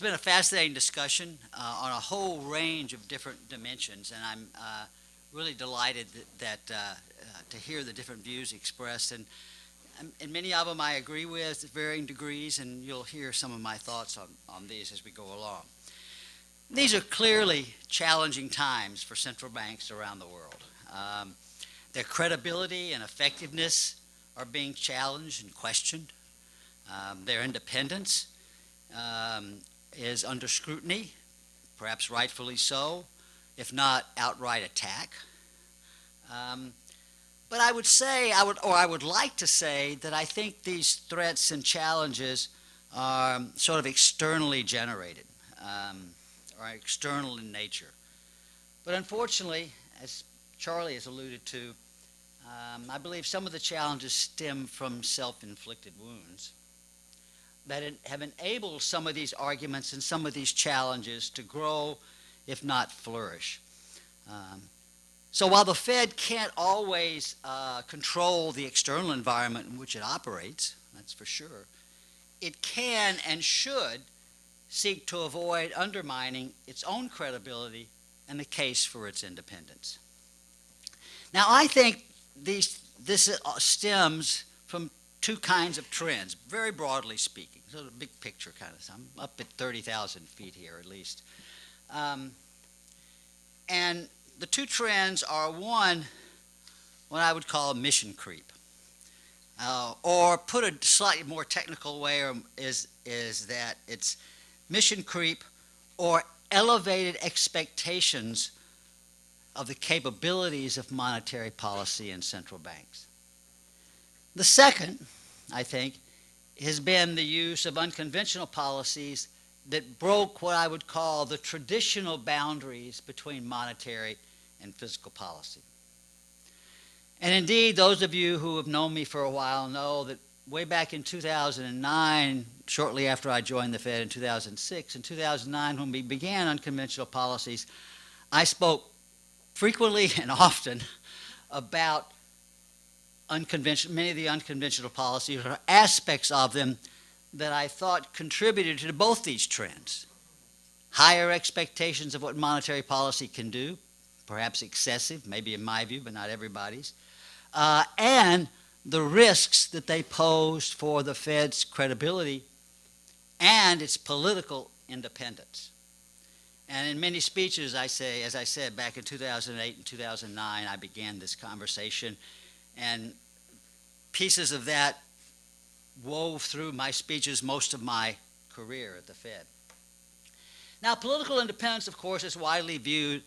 It's been a fascinating discussion on a whole range of different dimensions, and I'm really delighted to hear the different views expressed. And many of them I agree with at varying degrees, and you'll hear some of my thoughts on these as we go along. These are clearly challenging times for central banks around the world. Their credibility and effectiveness are being challenged and questioned. Their independence is under scrutiny, perhaps rightfully so, if not outright attack. But I would like to say that I think these threats and challenges are sort of externally generated, or external in nature. But unfortunately, as Charlie has alluded to, I believe some of the challenges stem from self-inflicted wounds that have enabled some of these arguments and some of these challenges to grow, if not flourish. So while the Fed can't always control the external environment in which it operates, that's for sure, it can and should seek to avoid undermining its own credibility and the case for its independence. Now, I think this stems from two kinds of trends, very broadly speaking. So the big picture kind of, I'm up at 30,000 feet here at least. And the two trends are, one, what I would call mission creep. Or put a slightly more technical way is that it's mission creep or elevated expectations of the capabilities of monetary policy and central banks. The second, I think, has been the use of unconventional policies that broke what I would call the traditional boundaries between monetary and fiscal policy. And indeed, those of you who have known me for a while know that way back in 2009, shortly after I joined the Fed in 2006, in 2009 when we began unconventional policies, I spoke frequently and often about many of the unconventional policies or aspects of them that I thought contributed to both these trends. Higher expectations of what monetary policy can do, perhaps excessive, maybe in my view, but not everybody's, and the risks that they posed for the Fed's credibility and its political independence. And in many speeches, as I said, back in 2008 and 2009, I began this conversation, and pieces of that wove through my speeches most of my career at the Fed. Now, political independence, of course, is widely viewed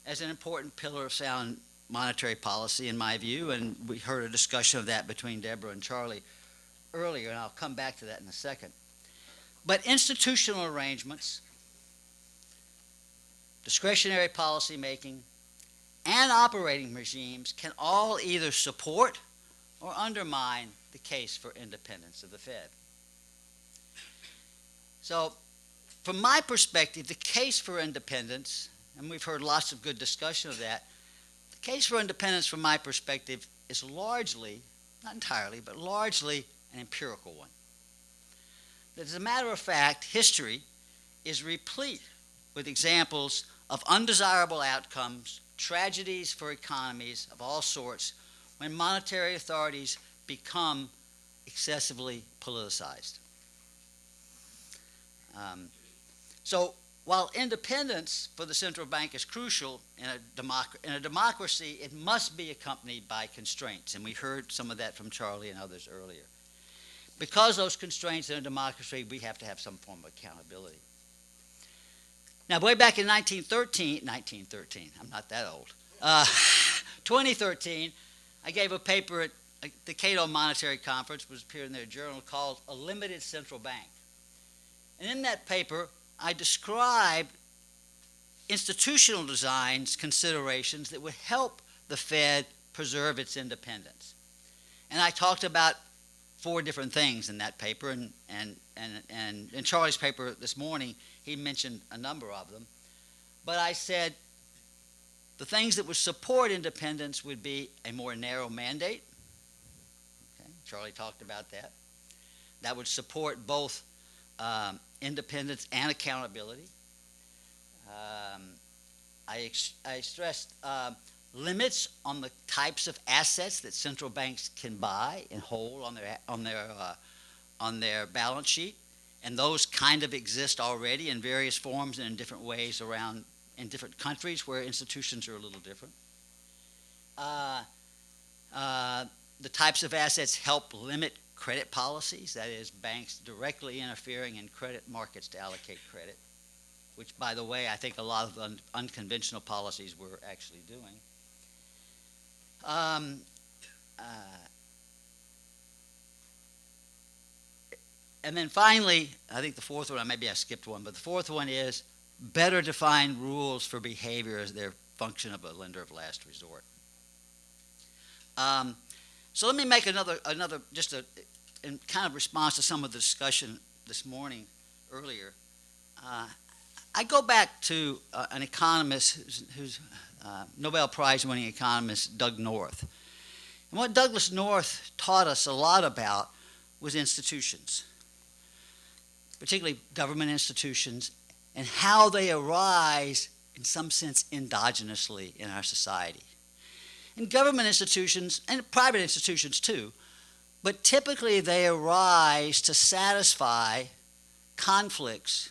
as an important pillar of sound monetary policy, in my view, and we heard a discussion of that between Deborah and Charlie earlier, and I'll come back to that in a second. But institutional arrangements, discretionary policy making, and operating regimes can all either support or undermine the case for independence of the Fed. So, from my perspective, the case for independence, and we've heard lots of good discussion of that, the case for independence from my perspective is largely, not entirely, but largely an empirical one. As a matter of fact, history is replete with examples of undesirable outcomes, tragedies for economies of all sorts, when monetary authorities become excessively politicized. So while independence for the central bank is crucial in a democracy, it must be accompanied by constraints, and we heard some of that from Charlie and others earlier. Because those constraints in a democracy, we have to have some form of accountability. Now, way back in 1913, I'm not that old, 2013, I gave a paper at the Cato Monetary Conference, which appeared in their journal, called A Limited Central Bank. And in that paper, I described institutional designs considerations that would help the Fed preserve its independence. And I talked about 4 different things in that paper, and in Charlie's paper this morning, he mentioned a number of them. But I said the things that would support independence would be a more narrow mandate. Okay, Charlie talked about that. That would support both independence and accountability. I stressed limits on the types of assets that central banks can buy and hold on their balance sheet, and those kind of exist already in various forms and in different ways around in different countries where institutions are a little different. The types of assets help limit credit policies, that is, banks directly interfering in credit markets to allocate credit, which, by the way, I think a lot of unconventional policies were actually doing. And then finally, I think the fourth one, maybe I skipped one, but the fourth one is better define rules for behavior as their function of a lender of last resort. So let me make another just in kind of response to some of the discussion this morning earlier. I go back to an economist who's Nobel Prize-winning economist, Doug North. And what Douglas North taught us a lot about was institutions, particularly government institutions, and how they arise, in some sense, endogenously in our society. And government institutions, and private institutions too, but typically they arise to satisfy conflicts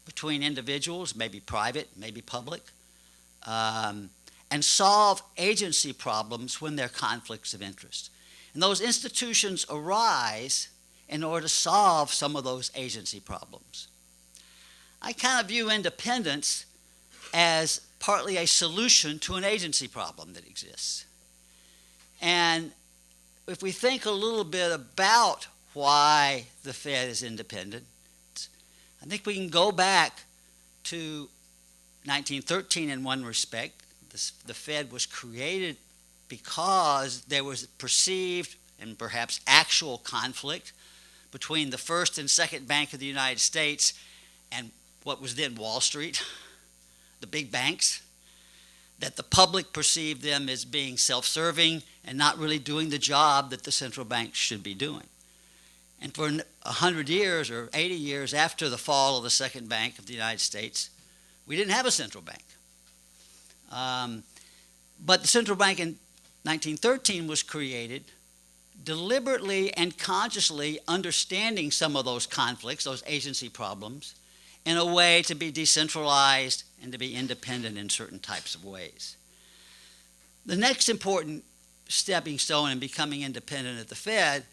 between individuals, maybe private, maybe public, and solve agency problems when there are conflicts of interest. And those institutions arise in order to solve some of those agency problems. I kind of view independence as partly a solution to an agency problem that exists. And if we think a little bit about why the Fed is independent, I think we can go back to 1913 in one respect. The Fed was created because there was perceived and perhaps actual conflict between the first and second bank of the United States and what was then Wall Street, the big banks, that the public perceived them as being self-serving and not really doing the job that the central banks should be doing. And for 100 years or 80 years after the fall of the second bank of the United States, we didn't have a central bank. But the central bank in 1913 was created deliberately and consciously understanding some of those conflicts, those agency problems, in a way to be decentralized and to be independent in certain types of ways. The next important stepping stone in becoming independent at the Fed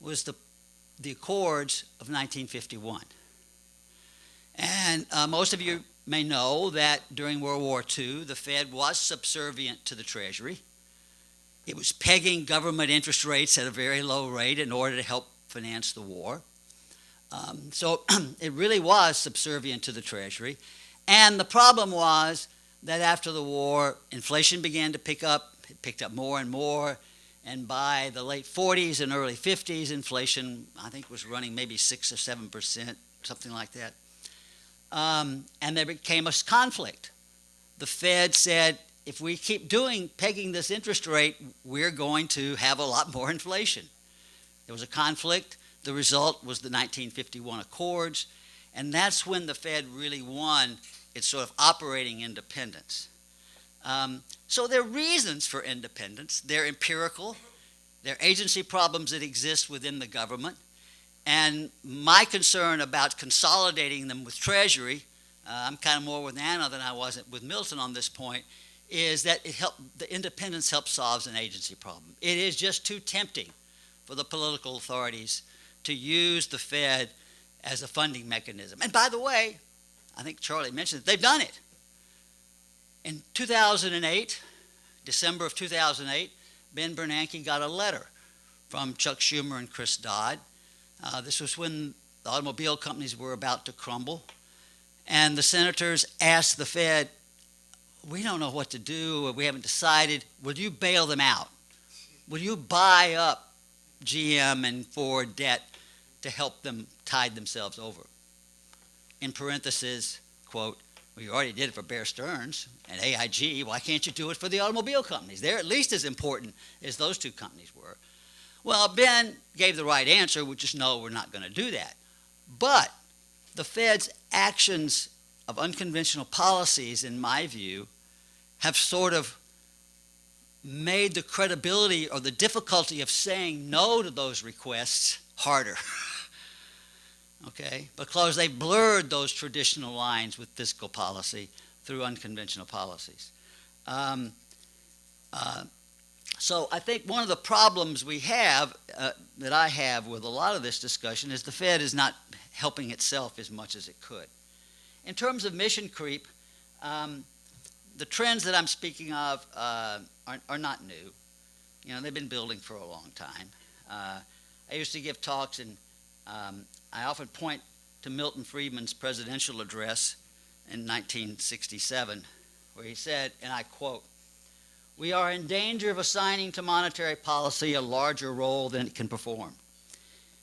was the Accords of 1951. And most of you may know that during World War II, the Fed was subservient to the Treasury. It was pegging government interest rates at a very low rate in order to help finance the war. So it really was subservient to the Treasury. And the problem was that after the war, inflation began to pick up. It picked up more and more. And by the late 40s and early 50s, inflation, I think, was running maybe 6 or 7%, something like that. And there became a conflict. The Fed said, if we keep pegging this interest rate, we're going to have a lot more inflation. There was a conflict. The result was the 1951 Accords, and that's when the Fed really won its sort of operating independence. So there are reasons for independence. They're empirical. They're agency problems that exist within the government. And my concern about consolidating them with Treasury, I'm kind of more with Anna than I was with Milton on this point, is that the independence helps solve an agency problem. It is just too tempting for the political authorities to use the Fed as a funding mechanism. And by the way, I think Charlie mentioned it, they've done it. In 2008, December of 2008, Ben Bernanke got a letter from Chuck Schumer and Chris Dodd. This was when the automobile companies were about to crumble. And the senators asked the Fed, we don't know what to do, we haven't decided, will you bail them out? Will you buy up GM and Ford debt to help them tide themselves over? In parentheses, quote, well, you already did it for Bear Stearns and AIG. Why can't you do it for the automobile companies? They're at least as important as those two companies were. Well, Ben gave the right answer, which is no, we're not going to do that. But the Fed's actions of unconventional policies, in my view, have sort of made the credibility or the difficulty of saying no to those requests harder. Okay? Because they blurred those traditional lines with fiscal policy through unconventional policies. So I think one of the problems we have, that I have with a lot of this discussion, is the Fed is not helping itself as much as it could. In terms of mission creep, the trends that I'm speaking of are not new. You know, they've been building for a long time. I used to give talks, and I often point to Milton Friedman's presidential address in 1967, where he said, and I quote, "We are in danger of assigning to monetary policy a larger role than it can perform,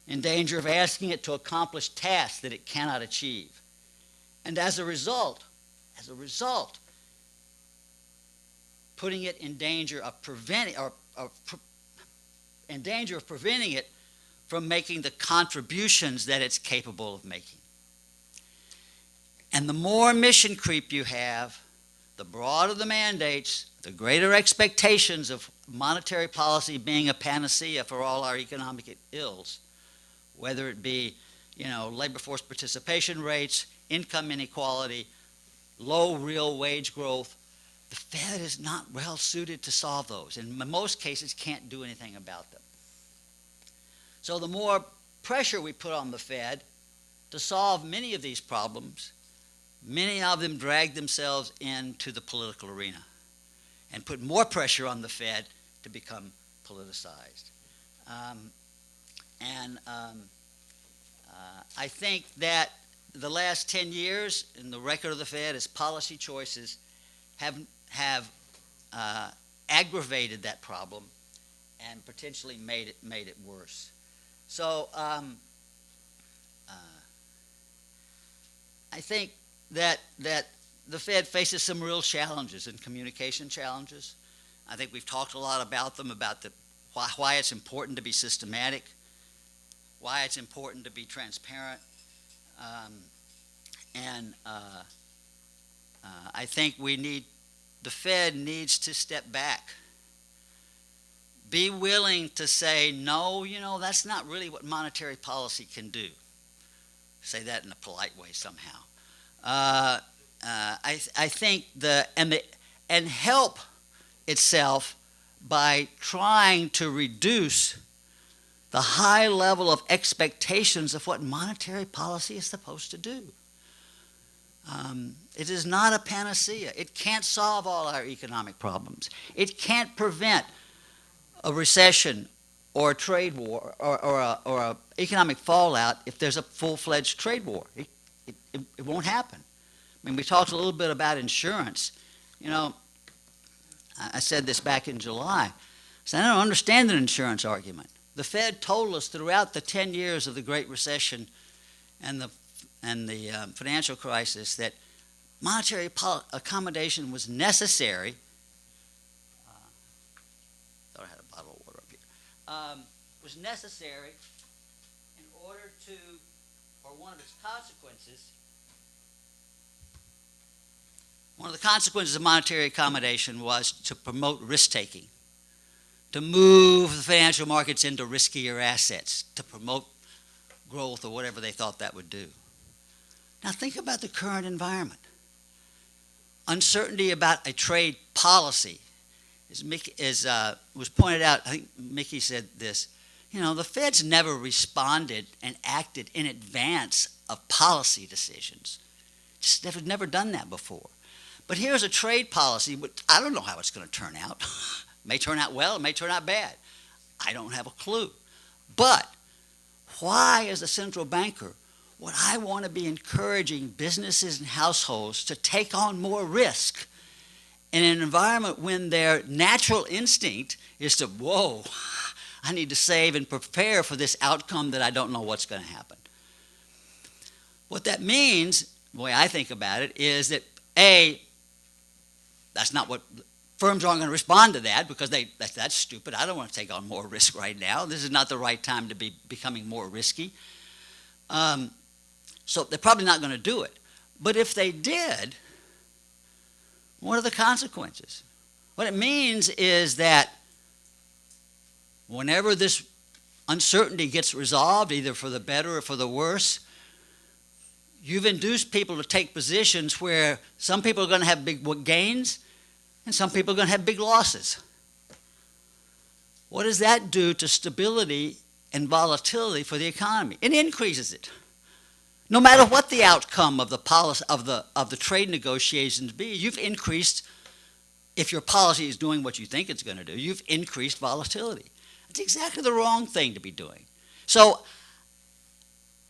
in danger of asking it to accomplish tasks that it cannot achieve. And as a result, putting it in danger of preventing it from making the contributions that it's capable of making." And the more mission creep you have, the broader the mandates, the greater expectations of monetary policy being a panacea for all our economic ills, whether it be, labor force participation rates, income inequality, low real wage growth. The Fed is not well suited to solve those, and in most cases can't do anything about them. So the more pressure we put on the Fed to solve many of these problems, many of them drag themselves into the political arena and put more pressure on the Fed to become politicized. I think that the last 10 years in the record of the Fed as policy choices have aggravated that problem and potentially made it worse. So I think that the Fed faces some real challenges and communication challenges. I think we've talked a lot about them, about why it's important to be systematic, why it's important to be transparent, I think the Fed needs to step back. Be willing to say, no, that's not really what monetary policy can do. Say that in a polite way somehow. I think and help itself by trying to reduce the high level of expectations of what monetary policy is supposed to do. It is not a panacea. It can't solve all our economic problems. It can't prevent a recession or a trade war or a economic fallout if there's a full-fledged trade war. It won't happen. I mean, we talked a little bit about insurance. I said this back in July. I said, I don't understand an insurance argument. The Fed told us throughout the 10 years of the Great Recession and the financial crisis that monetary accommodation was necessary. Thought I had a bottle of water up here. Was necessary in order to, or one of its consequences. One of the consequences of monetary accommodation was to promote risk-taking, to move the financial markets into riskier assets, to promote growth or whatever they thought that would do. Now think about the current environment. Uncertainty about a trade policy. As was pointed out, I think Mickey said this, the Fed's never responded and acted in advance of policy decisions. Just never done that before. But here's a trade policy, but I don't know how it's going to turn out. It may turn out well, it may turn out bad. I don't have a clue. But why, as a central banker, would I want to be encouraging businesses and households to take on more risk in an environment when their natural instinct is to, whoa, I need to save and prepare for this outcome that I don't know what's going to happen? What that means, the way I think about it, is that that's not what firms aren't going to respond to that because that's stupid. I don't want to take on more risk right now. This is not the right time to be becoming more risky. So they're probably not going to do it. But if they did, what are the consequences? What it means is that whenever this uncertainty gets resolved, either for the better or for the worse, you've induced people to take positions where some people are going to have big gains and some people are going to have big losses. What does that do to stability and volatility for the economy? It increases it. No matter what the outcome of the policy of the trade negotiations be, you've increased, if your policy is doing what you think it's going to do, you've increased volatility. It's exactly the wrong thing to be doing. So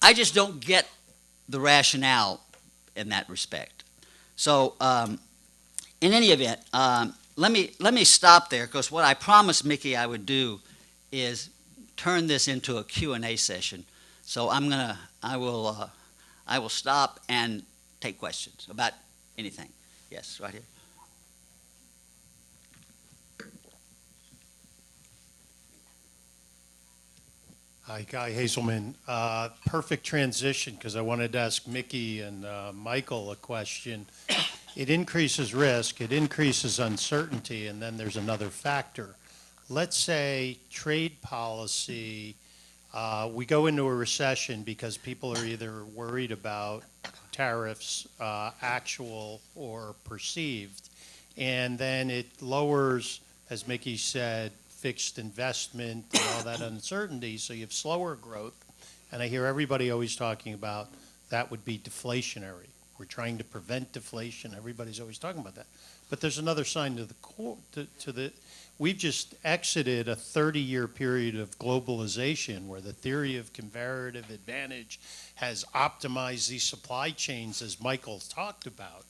I just don't get the rationale in that respect. So in any event, let me stop there, because what I promised Mickey I would do is turn this into a Q&A session. So I will stop and take questions about anything. Yes, right here. Hi, Guy Hazelman. Perfect transition, because I wanted to ask Mickey and Michael a question. It increases risk, it increases uncertainty, and then there's another factor. Let's say trade policy, we go into a recession because people are either worried about tariffs, actual or perceived, and then it lowers, as Mickey said, fixed investment and all that uncertainty, so you have slower growth. And I hear everybody always talking about that would be deflationary. We're trying to prevent deflation. Everybody's always talking about that. But there's another side to the we've just exited a 30-year period of globalization where the theory of comparative advantage has optimized these supply chains, as Michael talked about.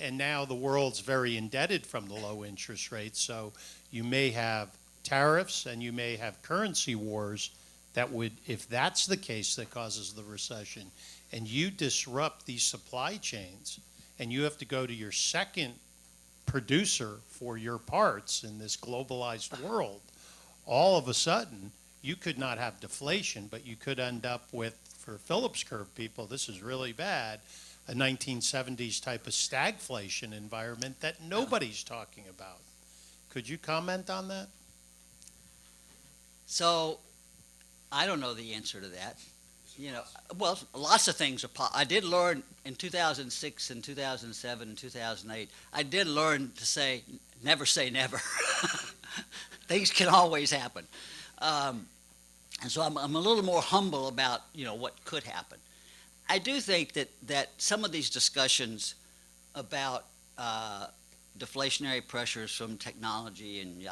And now the world's very indebted from the low interest rates, so you may have tariffs and you may have currency wars that would, if that's the case that causes the recession, and you disrupt these supply chains and you have to go to your second producer for your parts in this globalized world, all of a sudden you could not have deflation, but you could end up with, for Phillips curve people, this is really bad, a 1970s type of stagflation environment that nobody's talking about. Could you comment on that? So I don't know the answer to that. You know, well, lots of things are I did learn in 2006 and 2007 and 2008, I did learn to say never. Things can always happen. And so I'm a little more humble about, you know, what could happen. I do think that some of these discussions about deflationary pressures from technology and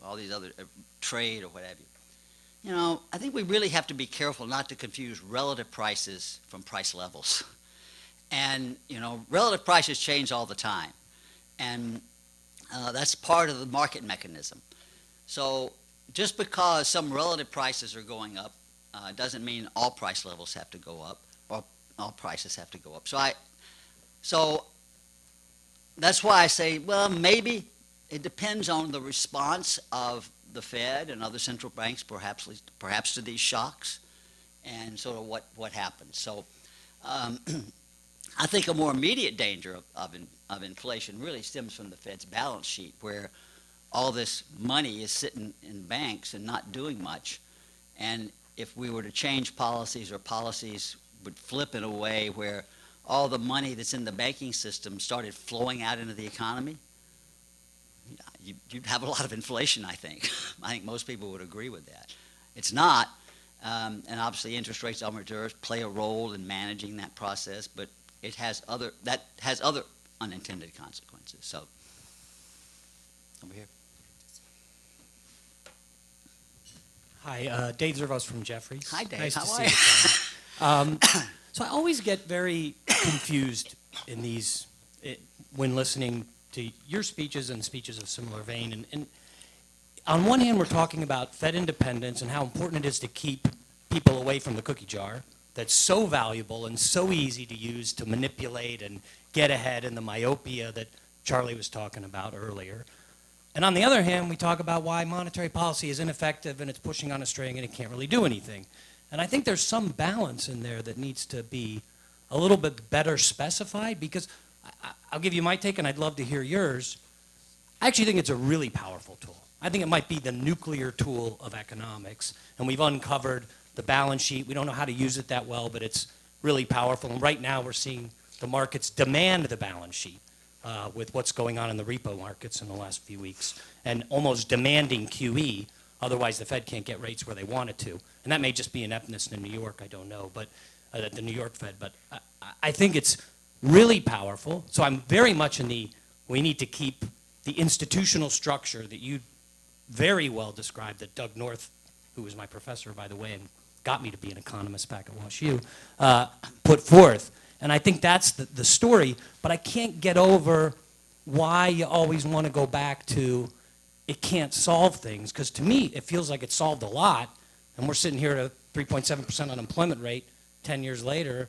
all these other trade or what have you, you know, I think we really have to be careful not to confuse relative prices from price levels. And, you know, relative prices change all the time. And that's part of the market mechanism. So just because some relative prices are going up doesn't mean all price levels have to go up or all prices have to go up. So that's why I say, well, maybe it depends on the response of the Fed and other central banks, perhaps to these shocks, and sort of what happens. So I think a more immediate danger of inflation really stems from the Fed's balance sheet, where all this money is sitting in banks and not doing much. And if we were to change policies, or policies would flip in a way where all the money that's in the banking system started flowing out into the economy, you'd have a lot of inflation, I think. I think most people would agree with that. It's not, and obviously interest rates on reserves play a role in managing that process, but it has other unintended consequences. So, over here. Hi, Dave Zervos from Jefferies. Hi, Dave. Nice How to are see you? you. So I always get very confused in these when listening to your speeches and speeches of similar vein. And on one hand, we're talking about Fed independence and how important it is to keep people away from the cookie jar. That's so valuable and so easy to use to manipulate and get ahead in the myopia that Charlie was talking about earlier. And on the other hand, we talk about why monetary policy is ineffective and it's pushing on a string and it can't really do anything. And I think there's some balance in there that needs to be a little bit better specified, because I'll give you my take and I'd love to hear yours. I actually think it's a really powerful tool. I think it might be the nuclear tool of economics, and we've uncovered the balance sheet. We don't know how to use it that well, but it's really powerful. And right now we're seeing the markets demand the balance sheet with what's going on in the repo markets in the last few weeks, and almost demanding QE. Otherwise, the Fed can't get rates where they want it to. And that may just be ineptness in New York, I don't know, but the New York Fed. But I think it's really powerful. So I'm very much in the, we need to keep the institutional structure that you very well described, that Doug North, who was my professor, by the way, and got me to be an economist back at WashU, put forth. And I think that's the story, but I can't get over why you always want to go back to it can't solve things, because to me, it feels like it solved a lot, and we're sitting here at a 3.7% unemployment rate 10 years later,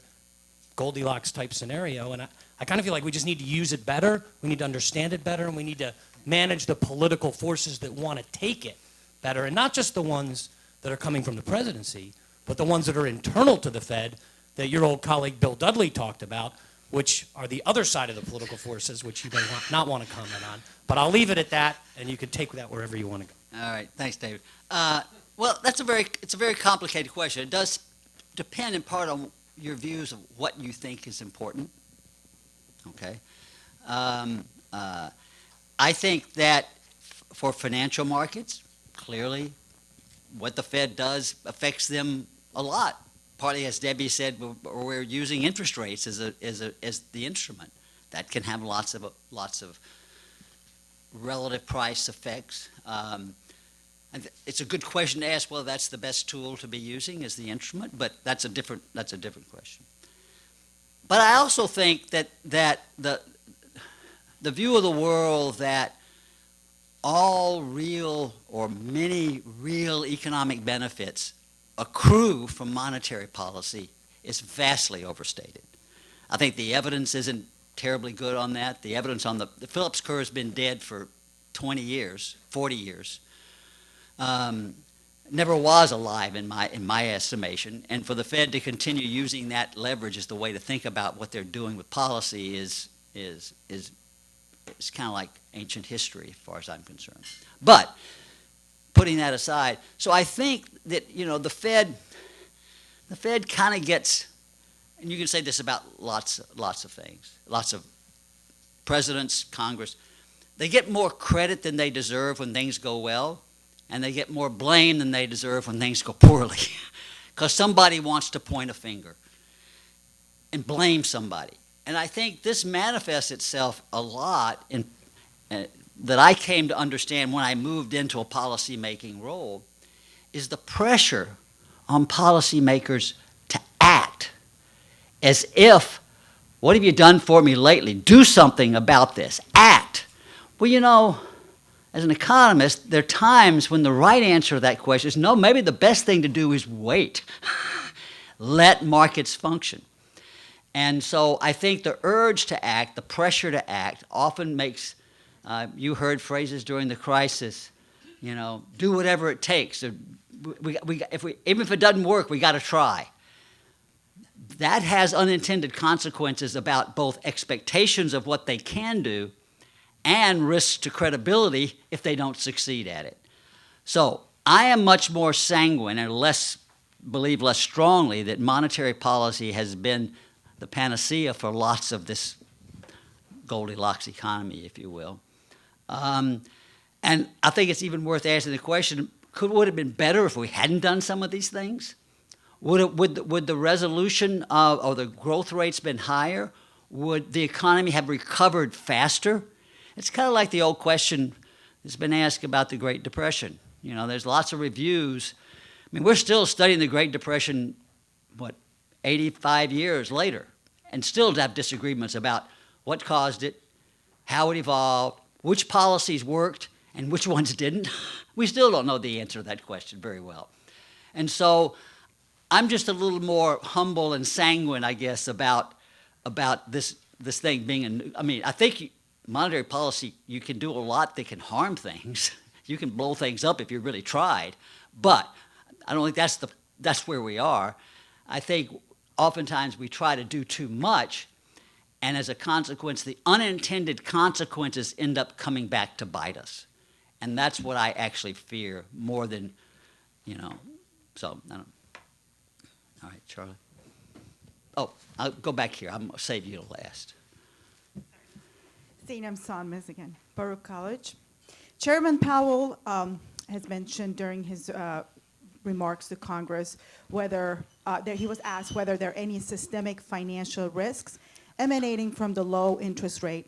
Goldilocks type scenario, and I kind of feel like we just need to use it better, we need to understand it better, and we need to manage the political forces that want to take it better, and not just the ones that are coming from the presidency, but the ones that are internal to the Fed that your old colleague Bill Dudley talked about, which are the other side of the political forces, which you may not want to comment on. But I'll leave it at that, and you can take that wherever you want to go. All right, thanks, David. Well, it's a very complicated question. It does depend in part on your views of what you think is important. Okay, I think that for financial markets, clearly, what the Fed does affects them a lot. Partly, as Debbie said, we're using interest rates as the instrument. That can have lots of relative price effects. And it's a good question to ask whether that's the best tool to be using as the instrument, but that's a different question. But I also think that the view of the world that all real or many real economic benefits accrue from monetary policy is vastly overstated. I think the evidence isn't terribly good on that. The evidence on the Phillips curve has been dead for 20 years, 40 years. Never was alive in my estimation. And for the Fed to continue using that leverage as the way to think about what they're doing with policy is kind of like ancient history as far as I'm concerned. But putting that aside, so I think that, the Fed kind of gets, and you can say this about lots of things, lots of presidents, Congress, they get more credit than they deserve when things go well, and they get more blame than they deserve when things go poorly, because somebody wants to point a finger and blame somebody. And I think this manifests itself a lot in that I came to understand when I moved into a policy-making role, is the pressure on policymakers to act as if, what have you done for me lately? Do something about this. Act. Well, as an economist, there are times when the right answer to that question is, no, maybe the best thing to do is wait. Let markets function. And so I think the urge to act, the pressure to act, often makes you heard phrases during the crisis, do whatever it takes. Even if it doesn't work, we got to try. That has unintended consequences about both expectations of what they can do and risks to credibility if they don't succeed at it. So I am much more sanguine and believe less strongly that monetary policy has been the panacea for lots of this Goldilocks economy, if you will. And I think it's even worth asking the question, would it have been better if we hadn't done some of these things? Would the resolution or the growth rates been higher? Would the economy have recovered faster? It's kind of like the old question that's been asked about the Great Depression. There's lots of reviews. I mean, we're still studying the Great Depression, 85 years later, and still have disagreements about what caused it, how it evolved, which policies worked, and which ones didn't. We still don't know the answer to that question very well. And so I'm just a little more humble and sanguine, I guess, about this thing being I think monetary policy, you can do a lot that can harm things. You can blow things up if you really tried. But I don't think that's that's where we are. I think oftentimes we try to do too much, and as a consequence, the unintended consequences end up coming back to bite us. And that's what I actually fear more than, so I don't. All right, Charlie. Oh, I'll go back here. I'm going to save you to last. Zainab Sonmez again, Baruch College. Chairman Powell has mentioned during his remarks to Congress that he was asked whether there are any systemic financial risks emanating from the low interest rate.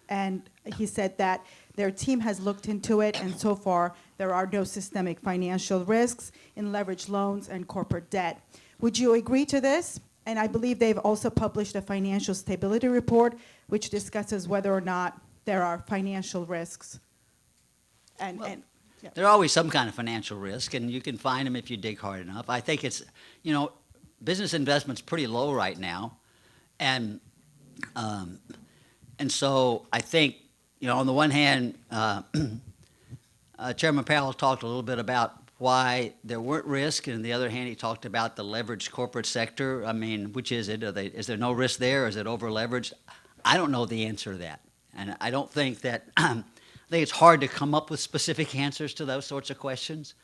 And he said that their team has looked into it, and so far there are no systemic financial risks in leveraged loans and corporate debt. Would you agree to this? And I believe they've also published a financial stability report which discusses whether or not there are financial risks. Well, there's always some kind of financial risk, and you can find them if you dig hard enough. I think it's, business investment's pretty low right now, and so I think, on the one hand, Chairman Powell talked a little bit about why there weren't risks, and on the other hand, he talked about the leveraged corporate sector. I mean, which is it? Is there no risk there? Is it over-leveraged? I don't know the answer to that, and I don't think that. I think it's hard to come up with specific answers to those sorts of questions,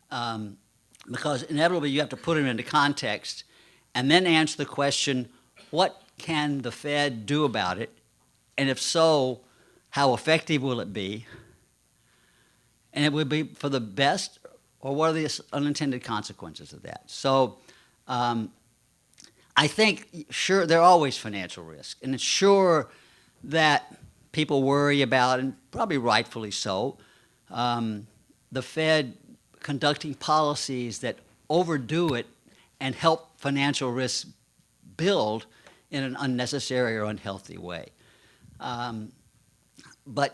because inevitably you have to put them into context, and then answer the question: what can the Fed do about it? And if so, how effective will it be? And it would be for the best, or what are the unintended consequences of that? So I think, sure, there are always financial risks, and it's sure that people worry about, and probably rightfully so, the Fed conducting policies that overdo it and help financial risks build in an unnecessary or unhealthy way. But,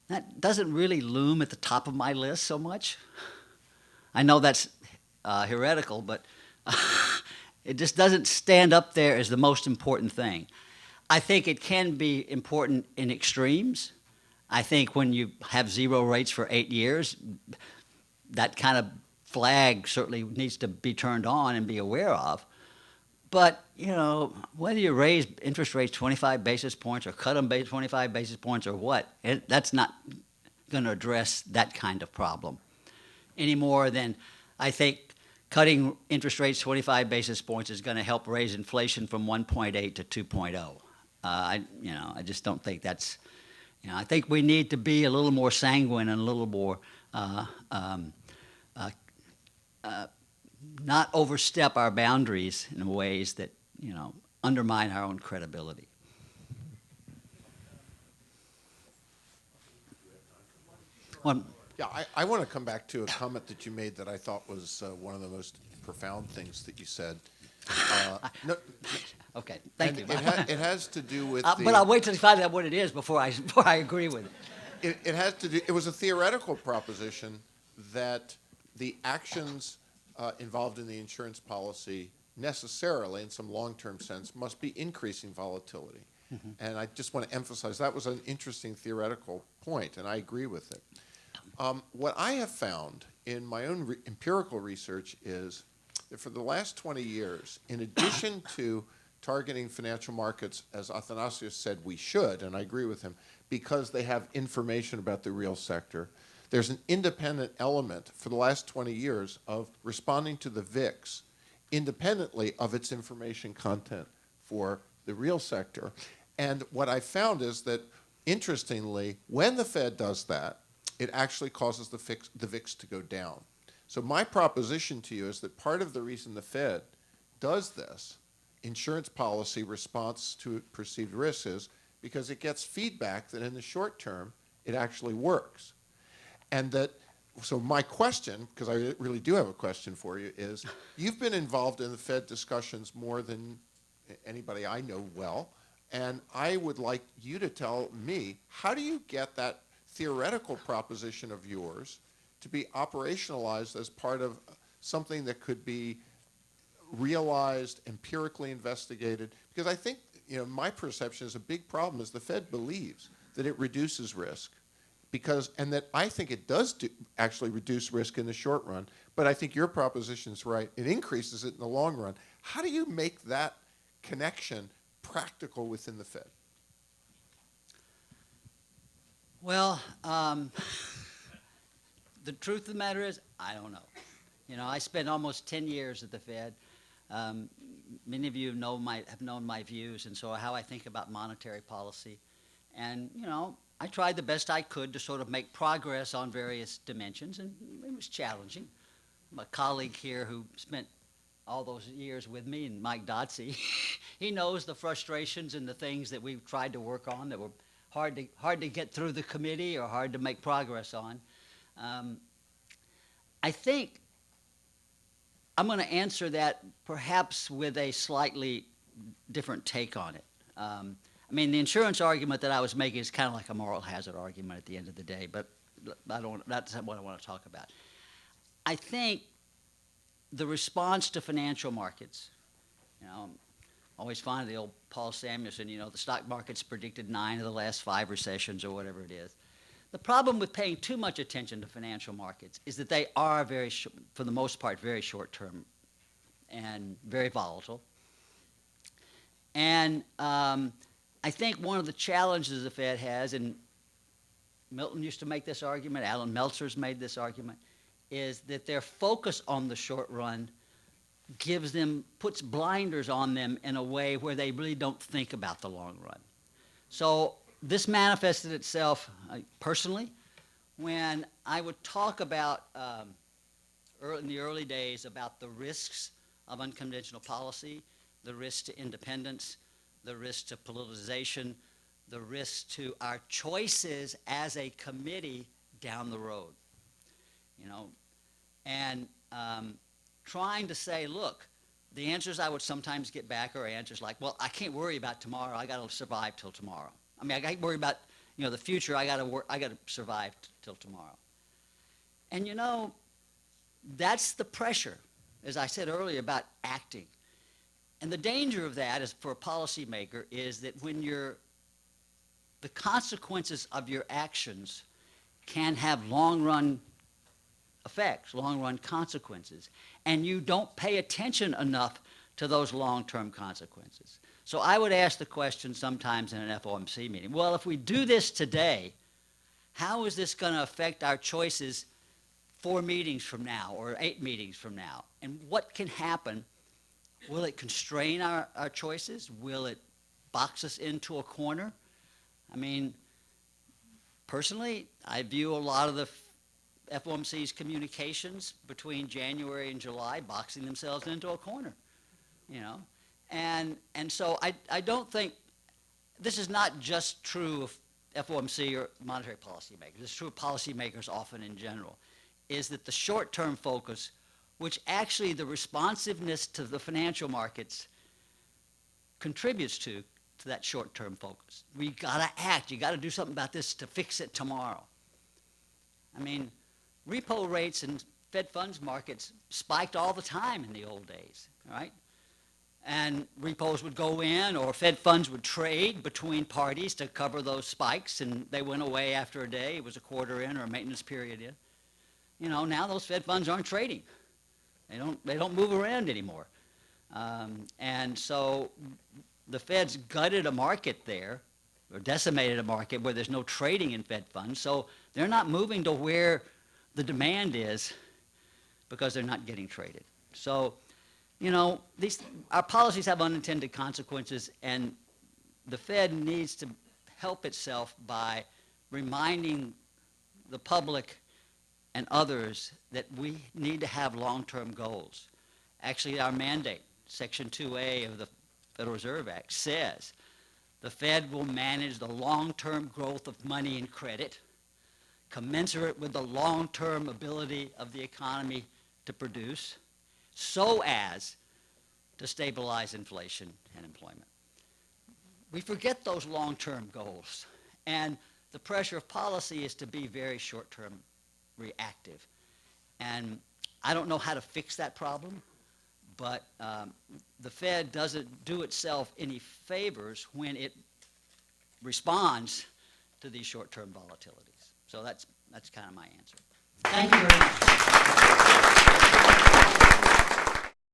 that doesn't really loom at the top of my list so much. I know that's heretical, but it just doesn't stand up there as the most important thing. I think it can be important in extremes. I think when you have zero rates for 8 years, that kind of flag certainly needs to be turned on and be aware of. But, whether you raise interest rates 25 basis points or cut them 25 basis points or what, that's not going to address that kind of problem any more than I think cutting interest rates 25 basis points is going to help raise inflation from 1.8 to 2.0. I just don't think that's, I think we need to be a little more sanguine and a little more not overstep our boundaries in ways that, undermine our own credibility. Well, Yeah, I want to come back to a comment that you made that I thought was one of the most profound things that you said. No, okay, thank and you. It has to do with But I'll wait till you find out what it is before I agree with it. It has to do. It was a theoretical proposition that the actions involved in the insurance policy necessarily, in some long-term sense, must be increasing volatility. Mm-hmm. And I just want to emphasize that was an interesting theoretical point, and I agree with it. What I have found in my own empirical research is that for the last 20 years, in addition to targeting financial markets, as Athanasios said we should, and I agree with him, because they have information about the real sector, there's an independent element for the last 20 years of responding to the VIX independently of its information content for the real sector. And what I found is that, interestingly, when the Fed does that, it actually causes the VIX to go down. So my proposition to you is that part of the reason the Fed does this, insurance policy response to perceived risks, is because it gets feedback that in the short term, it actually works. And that, so my question, because I really do have a question for you, is you've been involved in the Fed discussions more than anybody I know well, and I would like you to tell me, how do you get that theoretical proposition of yours to be operationalized as part of something that could be realized, empirically investigated? Because I think, my perception is a big problem is the Fed believes that it reduces risk. and that I think it does actually reduce risk in the short run, but I think your proposition's right. It increases it in the long run. How do you make that connection practical within the Fed? Well, the truth of the matter is, I don't know. You know, I spent almost 10 years at the Fed. Many of you have known my views, and so how I think about monetary policy. And, you know, I tried the best I could to sort of make progress on various dimensions, and it was challenging. My colleague here who spent all those years with me, and Mike Dotsey, he knows the frustrations and the things that we've tried to work on that were hard to get through the committee or hard to make progress on. I think I'm going to answer that perhaps with a slightly different take on it. I mean, the insurance argument that I was making is kind of like a moral hazard argument at the end of the day, but that's what I want to talk about. I think the response to financial markets, you know, always fond of the old Paul Samuelson, you know, the stock market's predicted 9 of the last 5 recessions or whatever it is. The problem with paying too much attention to financial markets is that they are for the most part, very short-term and very volatile. And I think one of the challenges the Fed has, and Milton used to make this argument, Alan Meltzer's made this argument, is that their focus on the short run puts blinders on them in a way where they really don't think about the long run. So this manifested itself personally when I would talk about in the early days about the risks of unconventional policy, the risks to independence, the risks to politicization, the risks to our choices as a committee down the road. You know, and trying to say, look, the answers I would sometimes get back are answers like, well, I can't worry about tomorrow. I got to survive till tomorrow. I mean, I can't worry about, you know, the future. I got to survive till tomorrow. And you know, that's the pressure, as I said earlier, about acting. And the danger of that is for a policymaker is that when the consequences of your actions can have long-run effects, long-run consequences, and you don't pay attention enough to those long-term consequences. So I would ask the question sometimes in an FOMC meeting, well, if we do this today, how is this going to affect our choices 4 meetings from now or 8 meetings from now? And what can happen? Will it constrain our choices? Will it box us into a corner? I mean, personally, I view a lot of the FOMC's communications between January and July boxing themselves into a corner, you know. And so I don't think, this is not just true of FOMC or monetary policy makers, it's true of policymakers often in general, is that the short-term focus, which actually the responsiveness to the financial markets contributes to that short-term focus. We gotta act, you gotta do something about this to fix it tomorrow. I mean, repo rates and Fed funds markets spiked all the time in the old days, right? And repos would go in or Fed funds would trade between parties to cover those spikes, and they went away after a day. It was a quarter in or a maintenance period in. You know, now those Fed funds aren't trading. They don't move around anymore. And so the Fed's gutted a market there, or decimated a market where there's no trading in Fed funds, so they're not moving to where the demand is because they're not getting traded. So, you know, our policies have unintended consequences, and the Fed needs to help itself by reminding the public and others that we need to have long-term goals. Actually, our mandate, Section 2A of the Federal Reserve Act, says the Fed will manage the long-term growth of money and credit commensurate with the long-term ability of the economy to produce, so as to stabilize inflation and employment. We forget those long-term goals, and the pressure of policy is to be very short-term reactive. And I don't know how to fix that problem, but the Fed doesn't do itself any favors when it responds to these short-term volatilities. So that's kind of my answer. Thank you very much.